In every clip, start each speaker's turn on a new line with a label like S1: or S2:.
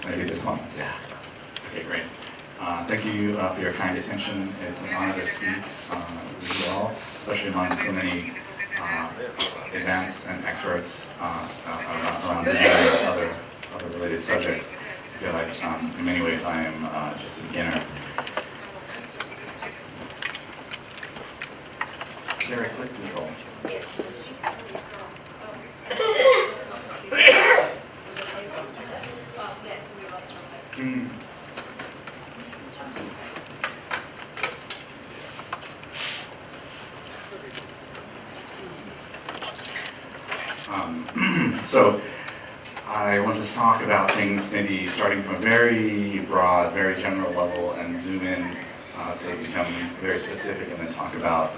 S1: Can I do this one? Yeah. Okay, great. Thank you for your kind attention. It's an honor to speak with you all, especially among so many advanced and experts around other related subjects. I feel like in many ways I am just a beginner. Is there a click control? So I want to talk about things maybe starting from a very broad, very general level and zoom in to become very specific, and then talk about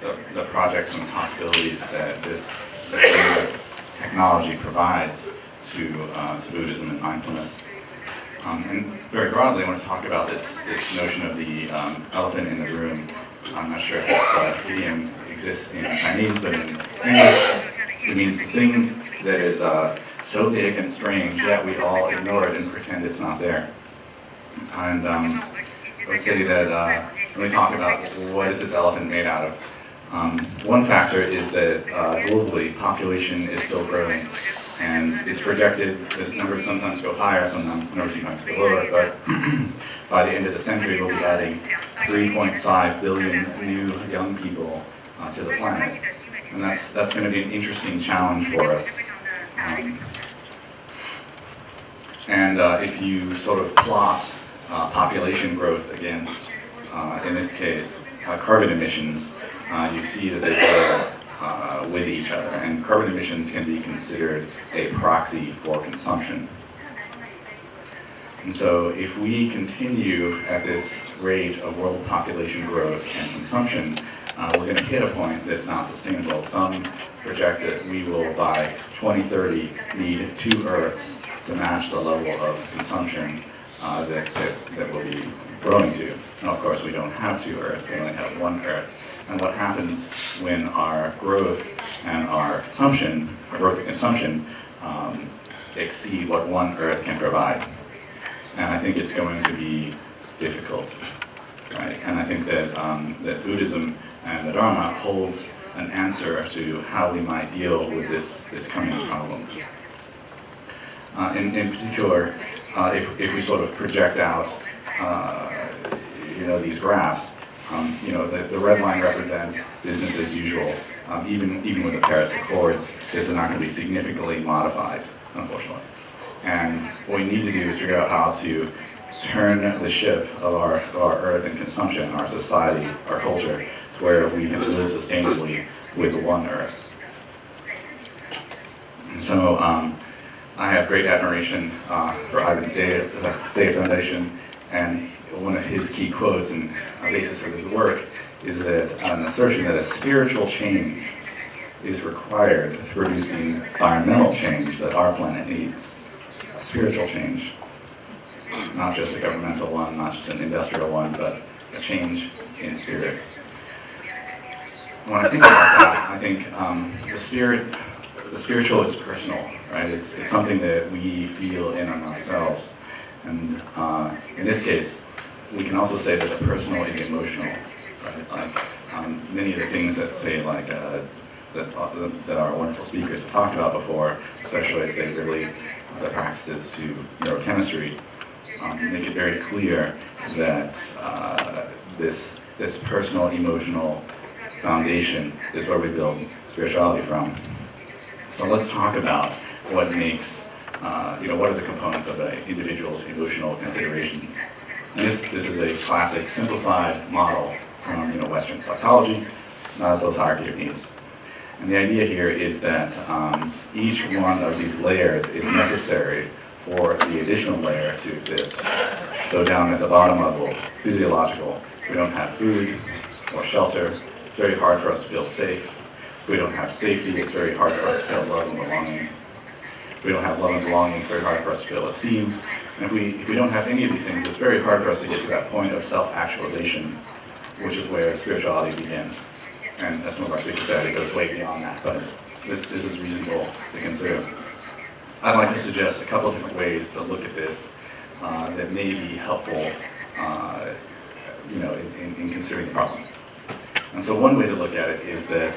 S1: the projects and possibilities that this technology provides to Buddhism and mindfulness. And very broadly, I want to talk about this notion of the elephant in the room. I'm not sure if this idiom exists in Chinese, but in English, it means the thing that is so big and strange, yet we all ignore it and pretend it's not there. And I would say that when we talk about what is this elephant made out of, one factor is that globally, population is still growing. And it's projected, the numbers sometimes go higher, sometimes numbers sometimes go lower, but by the end of the century we'll be adding 3.5 billion new young people to the planet. And that's going to be an interesting challenge for us. If you sort of plot population growth against, in this case, carbon emissions, you see that they go with each other, and carbon emissions can be considered a proxy for consumption. And so if we continue at this rate of world population growth and consumption, we're going to hit a point that's not sustainable. Some project that we will, by 2030, need 2 Earths to match the level of consumption that we'll be growing to. Now, of course, we don't have 2 Earths, we only have 1 Earth. And what happens when our growth and our consumption, exceed what 1 Earth can provide? And I think it's going to be difficult, right? And I think that that Buddhism and the Dharma holds an answer to how we might deal with this coming problem. In particular, if we sort of project out, these graphs. The red line represents business as usual. Even with the Paris Accords, this is not going to be significantly modified, unfortunately. And what we need to do is figure out how to turn the ship of our Earth and consumption, our society, our culture, to where we can live sustainably with 1 Earth. And so I have great admiration for Ivan Say Foundation, and one of his key quotes and a basis for his work is that an assertion that a spiritual change is required to produce the environmental change that our planet needs. A spiritual change, not just a governmental one, not just an industrial one, but a change in spirit. When I think about that, I think the spiritual is personal, right? It's something that we feel in on ourselves. And in this case, we can also say that the personal is emotional, right? Like many of the things that say, like that our wonderful speakers have talked about before, especially as they relate the practices to neurochemistry, make it very clear that this personal, emotional foundation is where we build spirituality from. So let's talk about what makes, what are the components of an individual's emotional consideration. And this is a classic simplified model from Western psychology, Maslow's hierarchy of needs. And the idea here is that each one of these layers is necessary for the additional layer to exist. So down at the bottom level, physiological, we don't have food or shelter, it's very hard for us to feel safe. If we don't have safety, it's very hard for us to feel love and belonging. If we don't have love and belonging, it's very hard for us to feel esteem. And if we don't have any of these things, it's very hard for us to get to that point of self-actualization, which is where spirituality begins. And as some of our speakers said, it goes way beyond that, but this is reasonable to consider. I'd like to suggest a couple different ways to look at this that may be helpful in considering the problem. And so one way to look at it is that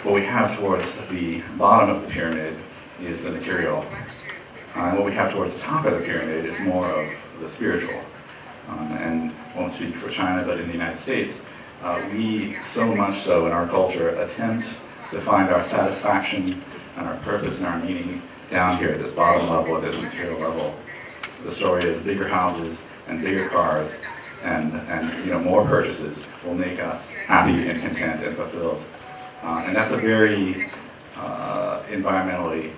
S1: what we have towards the bottom of the pyramid is the material. And what we have towards the top of the pyramid is more of the spiritual. And I won't speak for China, but in the United States, we so much so in our culture attempt to find our satisfaction and our purpose and our meaning down here at this bottom level, at this material level. The story is bigger houses and bigger cars and more purchases will make us happy and content and fulfilled. And that's a very environmentally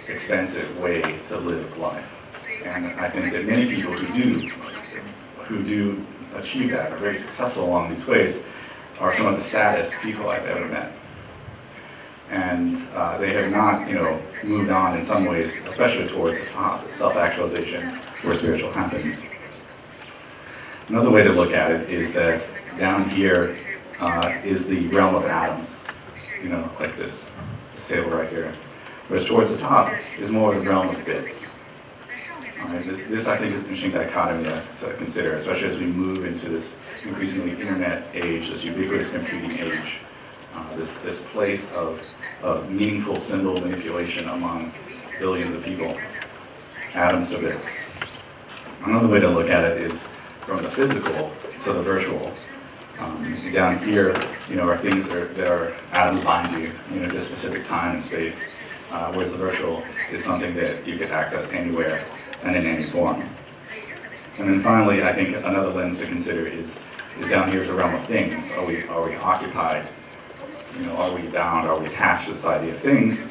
S1: expensive way to live life. And I think that many people who do achieve that, are very successful along these ways, are some of the saddest people I've ever met. And they have not, moved on in some ways, especially towards the top, self-actualization, where spiritual happens. Another way to look at it is that down here is the realm of atoms, like this table right here. Whereas towards the top is more of the realm of bits. This I think is an interesting dichotomy to consider, especially as we move into this increasingly internet age, this ubiquitous computing age, this place of meaningful symbol manipulation among billions of people, atoms to bits. Another way to look at it is from the physical to the virtual. Down here, are things that are atoms bind you, to specific time and space, whereas the virtual is something that you can access anywhere and in any form. And then finally, I think another lens to consider is down here is the realm of things. Are we occupied? Are we bound? Are we attached to this idea of things?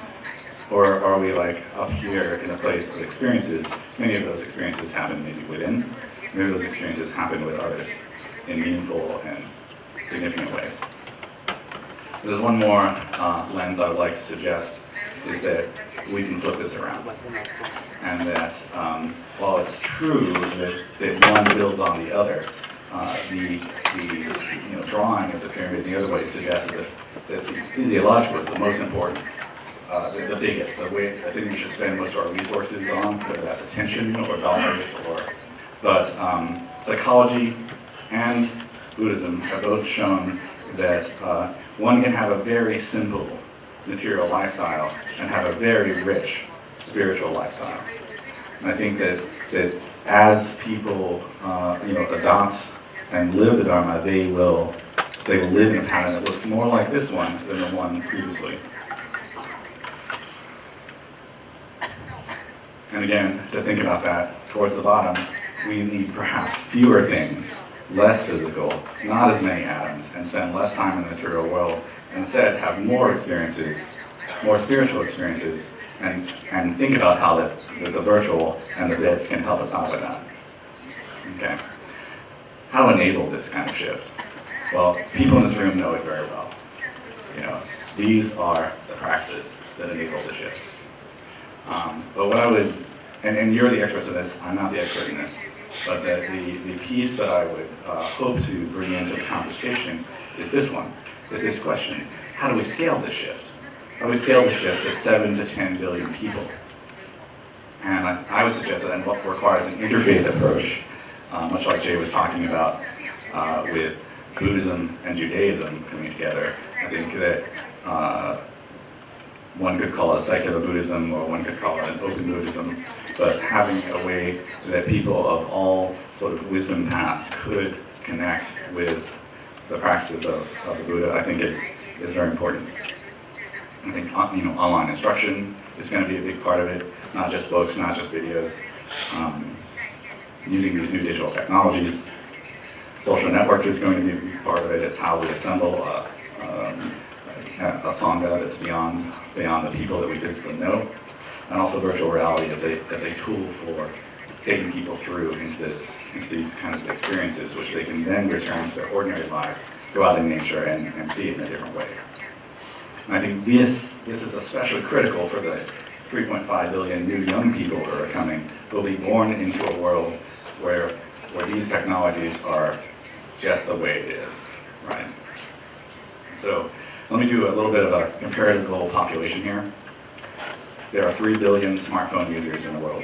S1: Or are we like up here in a place of experiences? Many of those experiences happen maybe within. Maybe those experiences happen with others in meaningful and significant ways. There's one more lens I would like to suggest, is that we can flip this around. And that while it's true that one builds on the other, the drawing of the pyramid the other way suggests that the physiological is the most important, the biggest, the thing we should spend most of our resources on, whether that's attention or dollars but psychology and Buddhism have both shown that one can have a very simple material lifestyle and have a very rich spiritual lifestyle. And I think that as people adopt and live the Dharma, they will live in a pattern that looks more like this one than the one previously. And again, to think about that, towards the bottom, we need perhaps fewer things, less physical, not as many atoms, and spend less time in the material world, and instead have more experiences, more spiritual experiences, and think about how the virtual and the bits can help us out with that. Okay. How to enable this kind of shift? Well, people in this room know it very well. These are the practices that enable the shift. But what I would, and you're the experts in this, I'm not the expert in this, but the piece that I would hope to bring into the conversation is this one, is this question. How do we scale the shift? How do we scale the shift to 7 to 10 billion people? And I would suggest that that requires an interfaith approach, much like Jay was talking about with Buddhism and Judaism coming together. I think that one could call it secular Buddhism, or one could call it an open Buddhism, but having a way that people of all sort of wisdom paths could connect with the practices of the Buddha, I think is very important. I think online instruction is going to be a big part of it, not just books, not just videos. Using these new digital technologies. Social networks is going to be a big part of it. It's how we assemble a sangha that's beyond the people that we physically know. And also virtual reality as a tool for taking people through into these kinds of experiences, which they can then return to their ordinary lives, go out in nature and see it in a different way. And I think this is especially critical for the 3.5 billion new young people who are coming, who will be born into a world where these technologies are just the way it is, right? So let me do a little bit of a comparative global population here. there are 3 billion smartphone users in the world.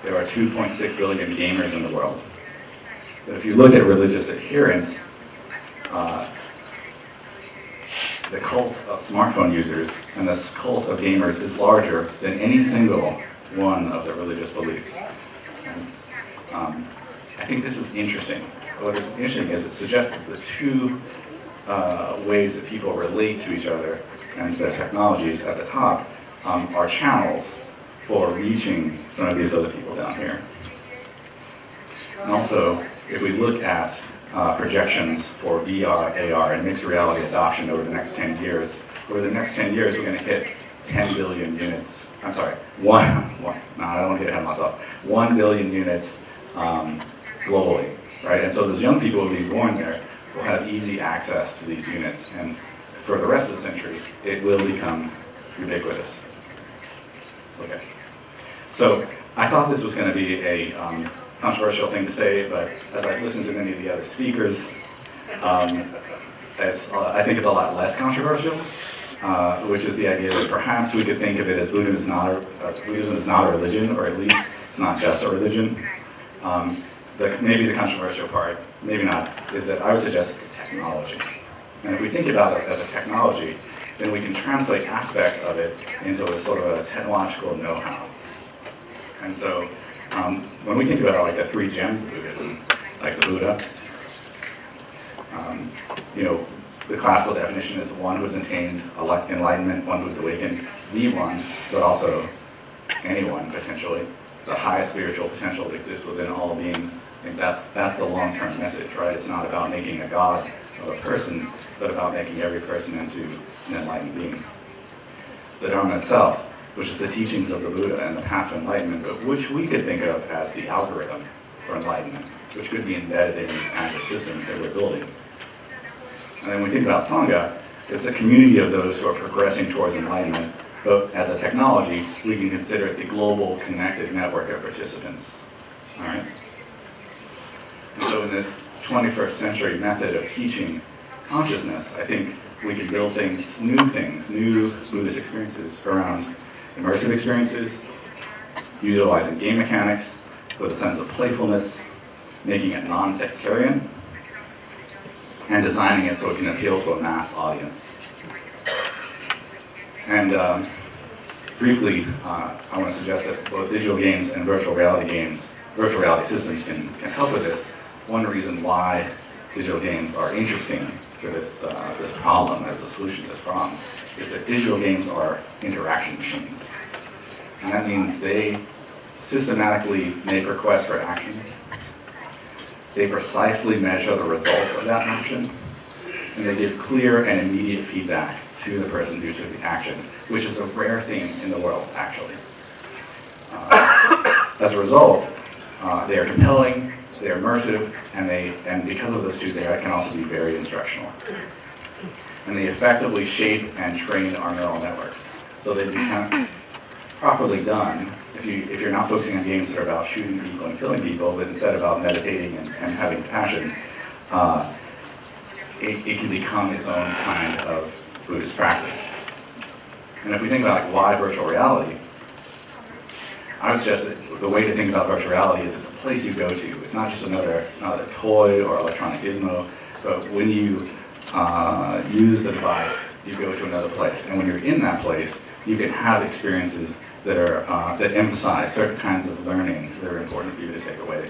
S1: There are 2.6 billion gamers in the world. But if you look at religious adherence, the cult of smartphone users and the cult of gamers is larger than any single one of the religious beliefs. And, I think this is interesting. What is interesting is it suggests that the two ways that people relate to each other and to the technologies at the top are channels for reaching some of these other people down here. And also, if we look at projections for VR, AR, and mixed reality adoption over the next 10 years, over the next 10 years we're going to hit 10 billion units. I'm sorry, no, I don't want to get ahead of myself. 1 billion units globally, right? And so those young people who will be born there will have easy access to these units, and for the rest of the century, it will become ubiquitous. Okay. So I thought this was going to be a controversial thing to say, but as I've listened to many of the other speakers, I think it's a lot less controversial, which is the idea that perhaps we could think of it as Buddhism is not a religion, or at least it's not just a religion. Maybe the controversial part, maybe not, is that I would suggest it's a technology. And if we think about it as a technology, then we can translate aspects of it into a sort of a technological know-how. And so when we think about like the 3 gems of Buddhism, like the Buddha, the classical definition is one who has attained enlightenment, one who has awakened, the one, but also anyone potentially. The highest spiritual potential that exists within all beings. I think that's the long-term message, right? It's not about making a god of a person, but about making every person into an enlightened being. The Dharma itself, which is the teachings of the Buddha and the path to enlightenment, but which we could think of as the algorithm for enlightenment, which could be embedded in these kinds of systems that we're building. And then when we think about Sangha, it's a community of those who are progressing towards enlightenment, but as a technology, we can consider it the global connected network of participants. All right? And so in this 21st century method of teaching consciousness, I think we can build new Buddhist experiences around immersive experiences, utilizing game mechanics with a sense of playfulness, making it non-sectarian, and designing it so it can appeal to a mass audience. And briefly, I want to suggest that both digital games and virtual reality systems can help with this. One reason why digital games are interesting for this problem, as a solution to this problem, is that digital games are interaction machines. And that means they systematically make requests for action. They precisely measure the results of that action, and they give clear and immediate feedback to the person who took the action, which is a rare thing in the world, actually. As a result, they are compelling, they are immersive, and because of those two, they can also be very instructional. And they effectively shape and train our neural networks. So they become properly done. If you're not focusing on games that are about shooting people and killing people, but instead about meditating and having passion, it can become its own kind of Buddhist practice. And if we think about why virtual reality, I would suggest that the way to think about virtual reality is it's a place you go to. It's not just another toy or electronic gizmo, but when you use the device, you go to another place. And when you're in that place, you can have experiences that emphasize certain kinds of learning that are important for you to take away.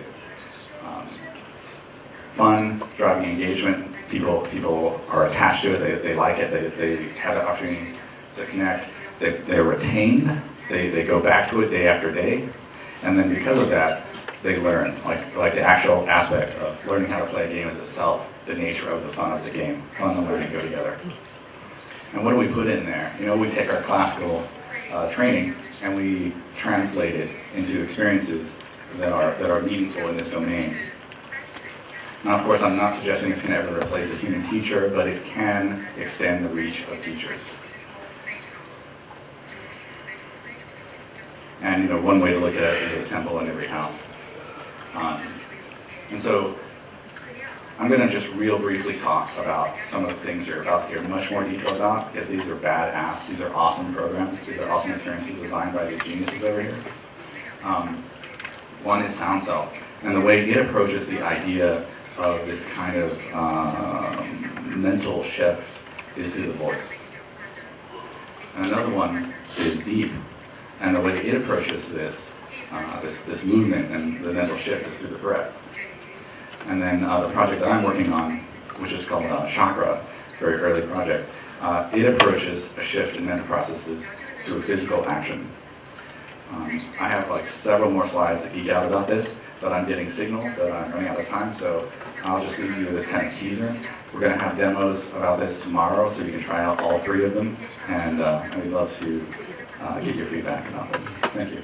S1: Fun, driving engagement. People are attached to it. They like it. They have the opportunity to connect. They're retained. They go back to it day after day, and then because of that, they learn. Like the actual aspect of learning how to play a game is itself the nature of the fun of the game. Fun and learning go together. And what do we put in there? We take our classical training and we translate it into experiences that are meaningful in this domain. Now, of course, I'm not suggesting it's going to ever replace a human teacher, but it can extend the reach of teachers. And one way to look at it is a temple in every house. And so I'm going to just real briefly talk about some of the things you're about to hear much more detail about, because these are badass, these are awesome programs, these are awesome experiences designed by these geniuses over here. One is Sound Self, and the way it approaches the idea of this kind of mental shift is through the voice. And another one is Deep, and the way it approaches this movement and the mental shift is through the breath. And then the project that I'm working on, which is called Chakra, it's a very early project, it approaches a shift in mental processes through physical action. I have like several more slides that geek out about this, but I'm getting signals that I'm running out of time, so I'll just leave you with this kind of teaser. We're going to have demos about this tomorrow, so you can try out all 3 of them, and we'd love to get your feedback about them. Thank you.